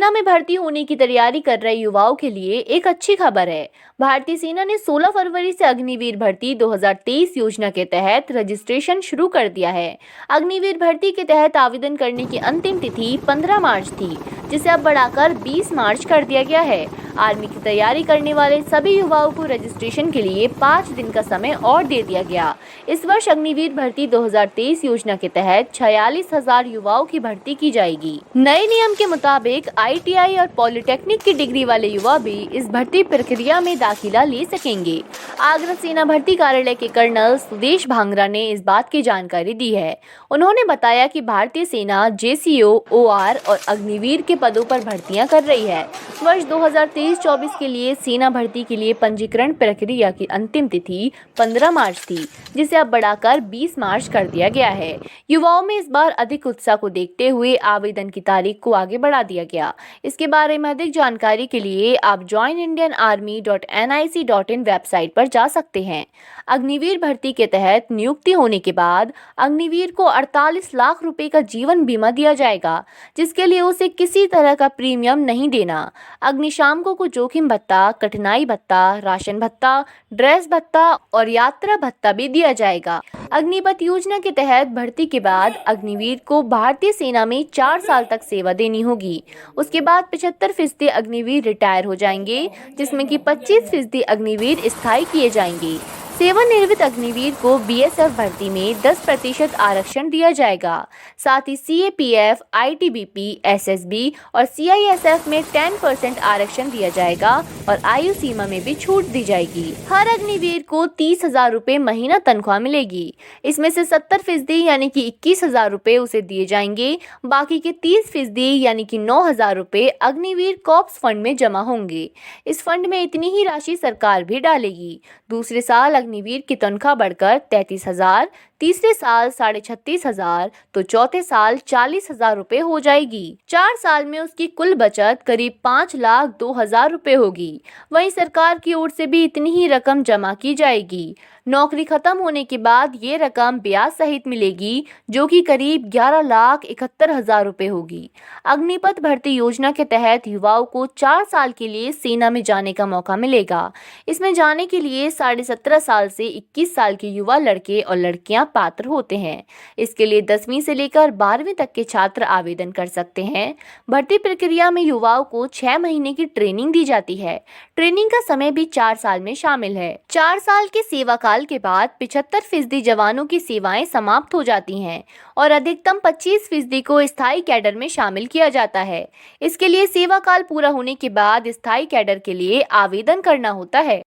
सेना में भर्ती होने की तैयारी कर रहे युवाओं के लिए एक अच्छी खबर है। भारतीय सेना ने 16 फरवरी से अग्निवीर भर्ती 2023 योजना के तहत रजिस्ट्रेशन शुरू कर दिया है। अग्निवीर भर्ती के तहत आवेदन करने की अंतिम तिथि 15 मार्च थी, जिसे अब बढ़ाकर 20 मार्च कर दिया गया है। आर्मी की तैयारी करने वाले सभी युवाओं को रजिस्ट्रेशन के लिए 5 दिन का समय और दे दिया गया। इस वर्ष अग्निवीर भर्ती 2023 योजना के तहत 46,000 युवाओं की भर्ती की जाएगी। नए नियम के मुताबिक ITI और पॉलिटेक्निक की डिग्री वाले युवा भी इस भर्ती प्रक्रिया में दाखिला ले सकेंगे। आगरा सेना भर्ती कार्यालय के कर्नल सुदेश भांगरा ने इस बात की जानकारी दी है। उन्होंने बताया कि भारतीय सेना JCO, OR और अग्निवीर के पदों पर भर्तियां कर रही है। वर्ष 2023-24 के लिए सेना भर्ती के लिए पंजीकरण प्रक्रिया की अंतिम तिथि 15 मार्च थी, जिसे अब बढ़ाकर 20 मार्च कर दिया गया है। युवाओं में इस बार अधिक उत्साह को देखते हुए आवेदन की तारीख को आगे बढ़ा दिया गया। इसके बारे में अधिक जानकारी के लिए आप joinindianarmy.nic.in वेबसाइट पर जा सकते हैं। अग्निवीर भर्ती के तहत नियुक्ति होने के बाद अग्निवीर को 48 लाख रुपए का जीवन बीमा दिया जाएगा, जिसके लिए उसे किसी तरह का प्रीमियम नहीं देना। अग्निशामकों को जोखिम भत्ता, कठिनाई भत्ता, राशन भत्ता, ड्रेस भत्ता और यात्रा भत्ता भी दिया जाएगा। अग्निपथ योजना के तहत भर्ती के बाद अग्निवीर को भारतीय सेना में 4 साल तक सेवा देनी होगी। उसके बाद 75% अग्निवीर रिटायर हो जाएंगे, जिसमें कि 25% अग्निवीर स्थायी किए जाएंगे। सेवानिवृत्त अग्निवीर को BSF भर्ती में 10% आरक्षण दिया जाएगा। साथ ही CAPF, ITBP, SSB और CISF में 10% आरक्षण दिया जाएगा और आयु सीमा में भी छूट दी जाएगी। हर अग्निवीर को 30,000 रुपए महीना तनख्वाह मिलेगी। इसमें से 70% यानी कि 21,000 रुपए उसे दिए जाएंगे। बाकी के 30% यानी कि 9,000 रुपए अग्निवीर कॉर्प्स फंड में जमा होंगे। इस फंड में इतनी ही राशि सरकार भी डालेगी। दूसरे साल अग्निवीर की तनख्वाह बढ़कर 33,000, तीसरे साल 36,500 तो चौथे साल 40,000 रुपए हो जाएगी। 4 साल में उसकी कुल बचत करीब 5,02,000 रुपए होगी। वहीं सरकार की ओर से भी इतनी ही रकम जमा की जाएगी। नौकरी खत्म होने के बाद ये रकम ब्याज सहित मिलेगी, जो कि करीब 11,71,000 रुपए होगी। अग्निपथ भर्ती योजना के तहत युवाओं को 4 साल के लिए सेना में जाने का मौका मिलेगा। इसमें जाने के लिए 17.5 साल से 21 साल के युवा लड़के और लड़कियां पात्र होते हैं। इसके लिए 10वीं से लेकर 12वीं तक के छात्र आवेदन कर सकते हैं। भर्ती प्रक्रिया में युवाओं को 6 महीने की ट्रेनिंग दी जाती है। ट्रेनिंग का समय भी 4 साल में शामिल है। 4 साल के सेवा काल के बाद 75% जवानों की सेवाएं समाप्त हो जाती हैं और अधिकतम 25% को स्थायी कैडर में शामिल किया जाता है। इसके लिए सेवा काल पूरा होने के बाद स्थायी कैडर के लिए आवेदन करना होता है।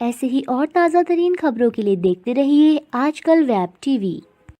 ऐसे ही और ताज़ा तरीन खबरों के लिए देखते रहिए आजकल वेब TV।